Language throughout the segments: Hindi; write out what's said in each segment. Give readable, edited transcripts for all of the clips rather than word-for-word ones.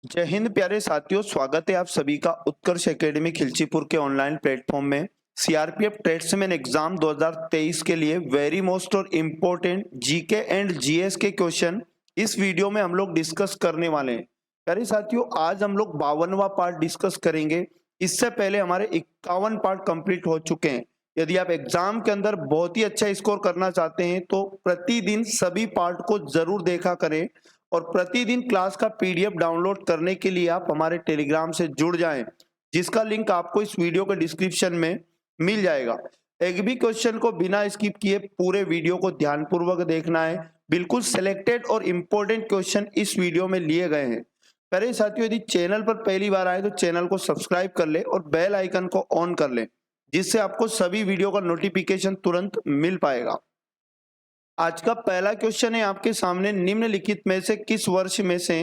जय हिंद प्यारे साथियों, स्वागत है आप सभी का उत्कर्ष एकेडमी खिलचीपुर के ऑनलाइन प्लेटफॉर्म में। सीआरपीएफ ट्रेड्समैन एग्जाम 2023 के लिए वेरी मोस्ट और इम्पोर्टेंट जीके एंड जीएस के क्वेश्चन इस वीडियो में हम लोग डिस्कस करने वाले हैं। प्यारे साथियों, आज हम लोग 52वां पार्ट डिस्कस करेंगे। इससे पहले हमारे 51 पार्ट कंप्लीट हो चुके हैं। यदि आप एग्जाम के अंदर बहुत ही अच्छा स्कोर करना चाहते हैं तो प्रतिदिन सभी पार्ट को जरूर देखा करें और प्रतिदिन क्लास का पीडीएफ डाउनलोड करने के लिए आप हमारे टेलीग्राम से जुड़ जाएं, जिसका लिंक आपको इस वीडियो के डिस्क्रिप्शन में मिल जाएगा। एक भी क्वेश्चन को बिना स्किप किए पूरे वीडियो को ध्यानपूर्वक देखना है। बिल्कुल सिलेक्टेड और इम्पोर्टेंट क्वेश्चन इस वीडियो में लिए गए हैं। पहले साथियों, यदि चैनल पर पहली बार आए तो चैनल को सब्सक्राइब कर ले और बेल आइकन को ऑन कर ले, जिससे आपको सभी वीडियो का नोटिफिकेशन तुरंत मिल पाएगा। आज का पहला क्वेश्चन है आपके सामने, निम्नलिखित में से किस वर्ष में से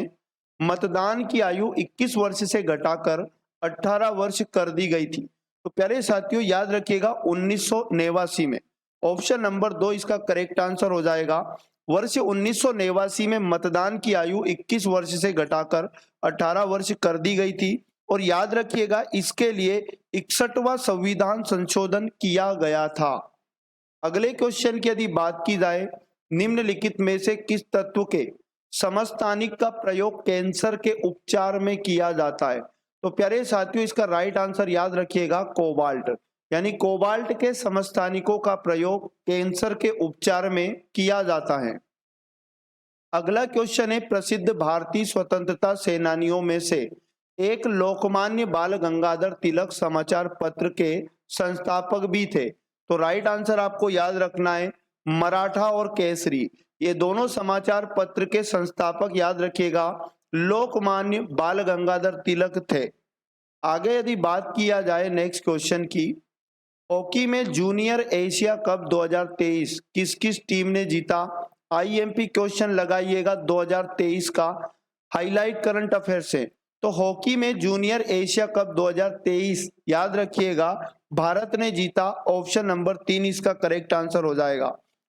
मतदान की आयु 21 वर्ष से घटाकर 18 वर्ष कर दी गई थी? तो प्यारे साथियों, याद रखिएगा 1989 में। ऑप्शन नंबर 2 इसका करेक्ट आंसर हो जाएगा। वर्ष 1989 में मतदान की आयु 21 वर्ष से घटाकर 18 वर्ष कर दी गई थी। और याद रखिएगा इसके लिए 61वां संविधान संशोधन किया गया था। अगले क्वेश्चन की यदि बात की जाए, निम्नलिखित में से किस तत्व के समस्थानिक का प्रयोग कैंसर के उपचार में किया जाता है? तो प्यारे साथियों, इसका राइट आंसर याद रखिएगा कोबाल्ट, यानी कोबाल्ट के समस्थानिकों का प्रयोग कैंसर के उपचार में किया जाता है। अगला क्वेश्चन है, प्रसिद्ध भारतीय स्वतंत्रता सेनानियों में से एक लोकमान्य बाल गंगाधर तिलक समाचार पत्र के संस्थापक भी थे। तो राइट आंसर आपको याद रखना है मराठा और केसरी, ये दोनों समाचार पत्र के संस्थापक याद रखिएगा लोकमान्य बाल गंगाधर तिलक थे। आगे यदि बात किया जाए नेक्स्ट क्वेश्चन की, हॉकी में जूनियर एशिया कप 2023 किस किस टीम ने जीता? आईएमपी क्वेश्चन लगाइएगा 2023 का, हाईलाइट करंट अफेयर से। तो हॉकी में जूनियर एशिया कप 2023 याद रखिएगा भारत ने जीता। ऑप्शन नंबर 3 इसका करेक्ट आंसर हो जाएगा।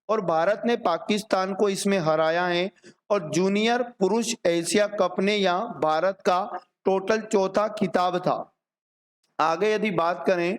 और भारत ने पाकिस्तान को इसमें हराया है। और जूनियर पुरुष एशिया कप ने यहाँ भारत का टोटल चौथा खिताब था। आगे यदि बात करें,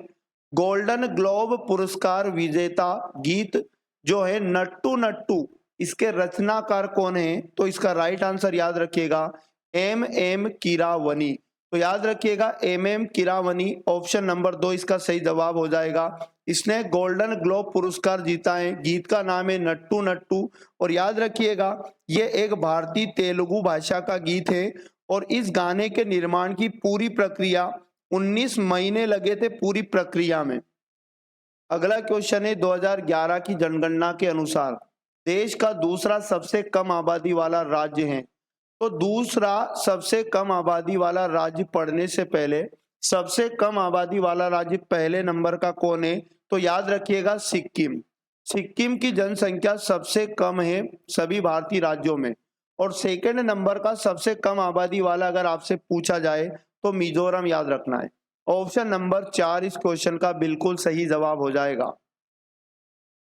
गोल्डन ग्लोब पुरस्कार विजेता गीत जो है नट्टू नट्टू, इसके रचनाकार कौन है? तो इसका राइट आंसर याद रखिएगा एम कीरावनी। तो याद रखिएगा एम कीरावनी, ऑप्शन नंबर 2 इसका सही जवाब हो जाएगा। इसने गोल्डन ग्लोब पुरस्कार जीता है। गीत का नाम है नट्टू नट्टू। और याद रखिएगा ये एक भारतीय तेलुगु भाषा का गीत है और इस गाने के निर्माण की पूरी प्रक्रिया 19 महीने लगे थे पूरी प्रक्रिया में। अगला क्वेश्चन है, 2011 की जनगणना के अनुसार देश का दूसरा सबसे कम आबादी वाला राज्य है। तो दूसरा सबसे कम आबादी वाला राज्य पढ़ने से पहले सबसे कम आबादी वाला राज्य पहले नंबर का कौन है? तो याद रखिएगा सिक्किम। सिक्किम की जनसंख्या सबसे कम है सभी भारतीय राज्यों में। और सेकंड नंबर का सबसे कम आबादी वाला अगर आपसे पूछा जाए तो मिजोरम याद रखना है। ऑप्शन नंबर 4 इस क्वेश्चन का बिल्कुल सही जवाब हो जाएगा।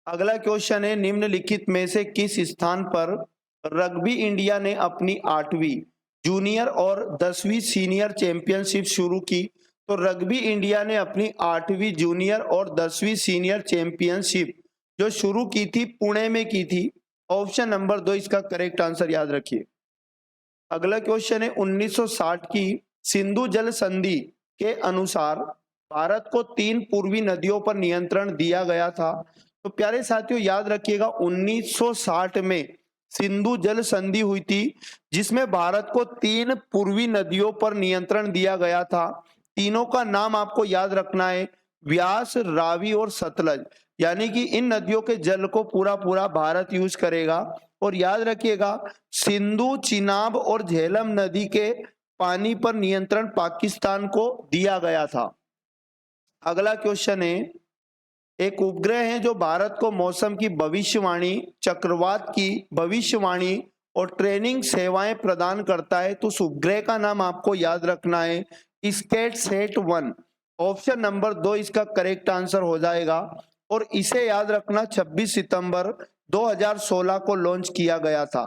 अगला क्वेश्चन है, निम्नलिखित में से किस स्थान पर रग्बी इंडिया ने अपनी 8वीं जूनियर और 10वीं सीनियर चैंपियनशिप शुरू की? तो रग्बी इंडिया ने अपनी 8वीं जूनियर और 10वीं सीनियर चैंपियनशिप जो शुरू की थी पुणे में की थी। ऑप्शन नंबर 2 इसका करेक्ट आंसर याद रखिए। अगला क्वेश्चन है, 1960 की सिंधु जल संधि के अनुसार भारत को 3 पूर्वी नदियों पर नियंत्रण दिया गया था। तो प्यारे साथियों याद रखिएगा 1960 में सिंधु जल संधि हुई थी जिसमें भारत को 3 पूर्वी नदियों पर नियंत्रण दिया गया था। तीनों का नाम आपको याद रखना है, व्यास, रावी और सतलज। यानी कि इन नदियों के जल को पूरा पूरा भारत यूज करेगा। और याद रखिएगा सिंधु, चिनाब और झेलम नदी के पानी पर नियंत्रण पाकिस्तान को दिया गया था। अगला क्वेश्चन है, एक उपग्रह है जो भारत को मौसम की भविष्यवाणी, चक्रवात की भविष्यवाणी और ट्रेनिंग सेवाएं प्रदान करता है। तो उस उपग्रह का नाम आपको याद रखना है स्कैटसैट 1। ऑप्शन नंबर 2 इसका करेक्ट आंसर हो जाएगा। और इसे याद रखना 26 सितंबर 2016 को लॉन्च किया गया था।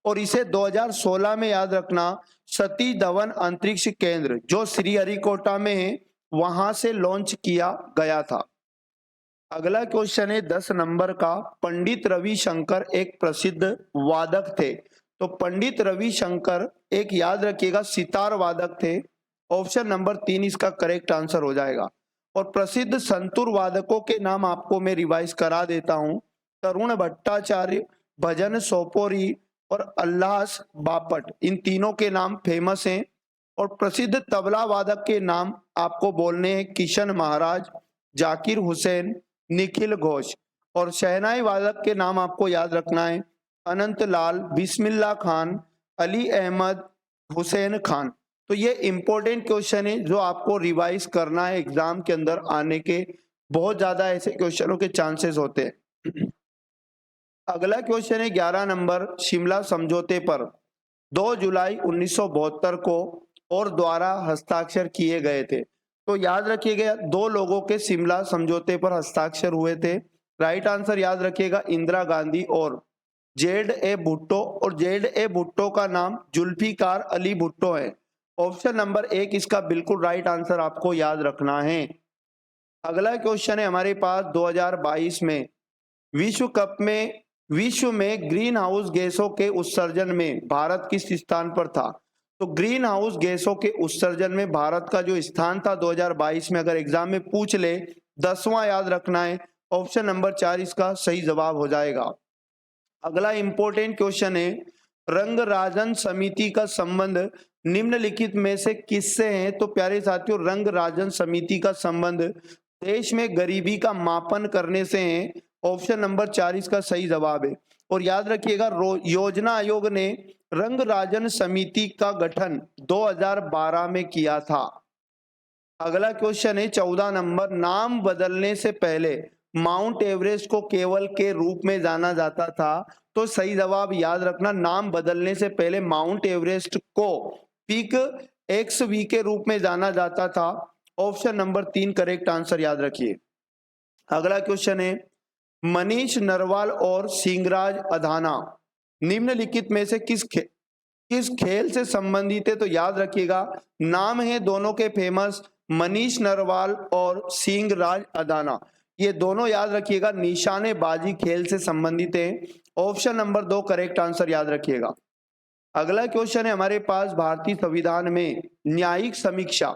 और इसे 2016 में याद रखना सतीश धवन अंतरिक्ष केंद्र जो श्रीहरिकोटा में है वहां से लॉन्च किया गया था। अगला क्वेश्चन है 10 नंबर का। पंडित रविशंकर एक प्रसिद्ध वादक थे। तो पंडित रविशंकर एक, याद रखिएगा, सितार वादक थे। ऑप्शन नंबर 3 इसका करेक्ट आंसर हो जाएगा। और प्रसिद्ध संतूर वादकों के नाम आपको मैं रिवाइज करा देता हूं। तरुण भट्टाचार्य, भजन सोपोरी और अल्लास बापट, इन तीनों के नाम फेमस हैं। और प्रसिद्ध तबला वादक के नाम आपको बोलने हैं किशन महाराज, जाकिर हुसैन, निखिल घोष। और शहनाई वादक के नाम आपको याद रखना है अनंत लाल, बिस्मिल्लाह खान, अली अहमद, हुसैन खान। तो ये इंपॉर्टेंट क्वेश्चन है जो आपको रिवाइज करना है एग्जाम के अंदर आने के। बहुत ज्यादा ऐसे क्वेश्चनों के चांसेस होते हैं। अगला क्वेश्चन है 11 नंबर। शिमला समझौते पर 2 जुलाई 1972 को और द्वारा हस्ताक्षर किए गए थे। तो याद रखिएगा 2 लोगों के शिमला समझौते पर हस्ताक्षर हुए थे। राइट आंसर याद रखिएगा इंदिरा गांधी और जेड.ए. भुट्टो। और जेड.ए. भुट्टो का नाम जुल्फिकार अली भुट्टो है। ऑप्शन नंबर 1 इसका बिल्कुल राइट आंसर आपको याद रखना है। अगला क्वेश्चन है हमारे पास 2022 में विश्व में ग्रीन हाउस गैसों के उत्सर्जन में भारत किस स्थान पर था। तो ग्रीन हाउस गैसों के उत्सर्जन में भारत का जो स्थान था 2022 में, अगर एग्जाम में पूछ ले, 10वां याद रखना है। ऑप्शन नंबर 4 इसका सही जवाब हो जाएगा। अगला इंपॉर्टेंट क्वेश्चन है रंग राजन समिति का संबंध निम्नलिखित में से किससे है। तो प्यारे साथियों, रंग राजन समिति का संबंध देश में गरीबी का मापन करने से है। ऑप्शन नंबर 4 इसका सही जवाब है। और याद रखिएगा योजना आयोग ने रंग राजन समिति का गठन 2012 में किया था। अगला क्वेश्चन है 14 नंबर। नाम बदलने से पहले माउंट एवरेस्ट को केवल के रूप में जाना जाता था। तो सही जवाब याद रखना, नाम बदलने से पहले माउंट एवरेस्ट को पीक XV के रूप में जाना जाता था। ऑप्शन नंबर 3 करेक्ट आंसर याद रखिए। अगला क्वेश्चन है मनीष नरवाल और सिंगराज अधाना निम्नलिखित में से किस खेल से संबंधित है। तो याद रखिएगा नाम है दोनों के फेमस, मनीष नरवाल और सिंगराज अधाना। ये दोनों याद रखिएगा निशानेबाजी खेल से संबंधित है। ऑप्शन नंबर 2 करेक्ट आंसर याद रखिएगा। अगला क्वेश्चन है हमारे पास भारतीय संविधान में न्यायिक समीक्षा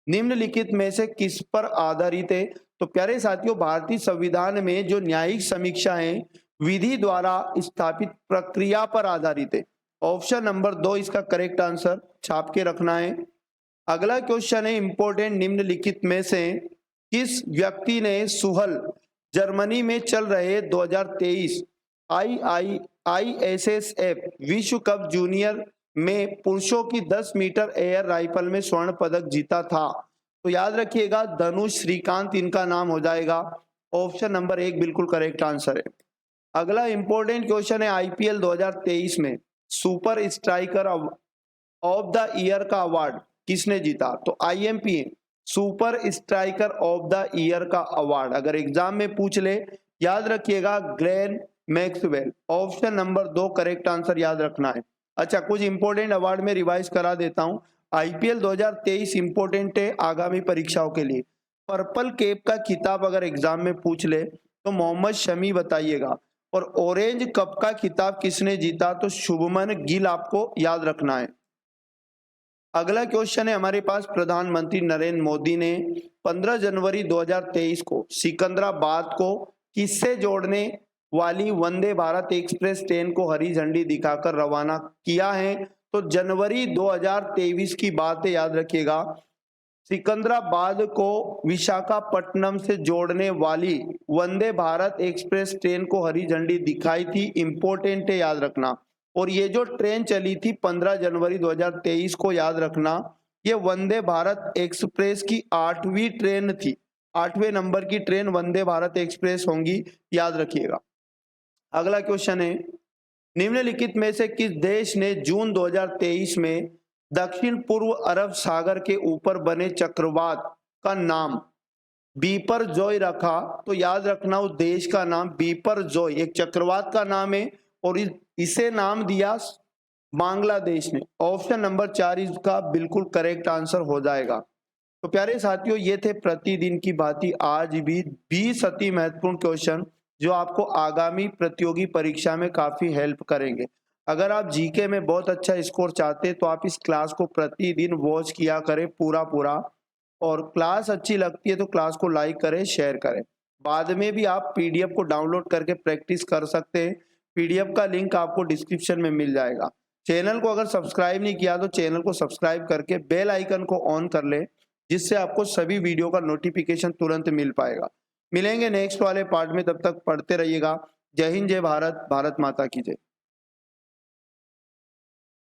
निम्नलिखित में से किस पर आधारित है। तो प्यारे साथियों, भारतीय संविधान में जो न्यायिक समीक्षा है विधि द्वारा स्थापित प्रक्रिया पर आधारित है। ऑप्शन नंबर 2 इसका करेक्ट आंसर छाप के रखना है। अगला क्वेश्चन है इंपॉर्टेंट, निम्नलिखित में से किस व्यक्ति ने सुहल जर्मनी में चल रहे 2023 ISSF विश्व कप जूनियर में पुरुषों की 10 मीटर एयर राइफल में स्वर्ण पदक जीता था। तो याद रखिएगा धनुष श्रीकांत इनका नाम हो जाएगा। ऑप्शन नंबर 1 बिल्कुल करेक्ट आंसर है। अगला इंपॉर्टेंट क्वेश्चन है IPL 2023 में super striker of the year का अवार्ड किसने जीता। तो IMP super striker of the year का अवार्ड अगर एग्जाम में पूछ ले, याद रखिएगा Glenn Maxwell. Option number 2 correct answer याद रखना है। अच्छा, कुछ इंपॉर्टेंट अवार्ड में रिवाइज करा देता हूं। IPL 2023 इंपॉर्टेंट है आगामी परीक्षाओं के लिए। पर्पल कैप का खिताब अगर एग्जाम में पूछ ले तो मोहम्मद शमी बताइएगा। और ऑरेंज कप का खिताब किसने जीता। तो शुभमन गिल आपको याद रखना है। अगला क्वेश्चन है हमारे पास प्रधानमंत्री नरेंद्र मोदी ने 15 जनवरी 2023 को सिकंदराबाद को किससे जोड़ने वाली वंदे भारत एक्सप्रेस ट्रेन को हरी झंडी दिखाकर रवाना किया है। तो जनवरी 2023 की बात है, याद रखिएगा। सिकंदराबाद को विशाखापट्टनम से जोड़ने वाली वंदे भारत एक्सप्रेस ट्रेन को हरी झंडी दिखाई थी। इंपॉर्टेंट है, याद रखना। और ये जो ट्रेन चली थी 15 जनवरी 2023 को, याद रखना, ये वंदे भारत एक्सप्रेस की 8वीं ट्रेन थी। 8वें नंबर की ट्रेन वंदे भारत एक्सप्रेस होंगी, याद रखिएगा। अगला क्वेश्चन है निम्नलिखित में से किस देश ने जून 2023 में दक्षिण पूर्व अरब सागर के ऊपर बने चक्रवात का नाम बीपरजॉय रखा। तो याद रखना उस देश का नाम बीपरजॉय एक चक्रवात का नाम है और इसे नाम दिया बांग्लादेश ने। ऑप्शन नंबर 4 इसका बिल्कुल करेक्ट आंसर हो जाएगा। तो प्यारे साथियों, ये थे प्रतिदिन की भांति आज भी 20 अति महत्वपूर्ण क्वेश्चन जो आपको आगामी प्रतियोगी परीक्षा में काफी हेल्प करेंगे। अगर आप जीके में बहुत अच्छा स्कोर चाहते हैं तो आप इस क्लास को प्रतिदिन वॉच किया करें पूरा, और क्लास अच्छी लगती है तो क्लास को लाइक करें, शेयर करें। बाद में भी आप पीडीएफ को डाउनलोड करके प्रैक्टिस कर सकते हैं। पीडीएफ का लिंक आपको डिस्क्रिप्शन में मिल जाएगा। चैनल को अगर सब्सक्राइब नहीं किया तो चैनल को सब्सक्राइब करके बेल आइकन को ऑन कर ले, जिससे आपको सभी वीडियो का नोटिफिकेशन तुरंत मिल पाएगा। मिलेंगे नेक्स्ट वाले पार्ट में, तब तक पढ़ते रहिएगा। जय हिंद, जय भारत, भारत माता की जय।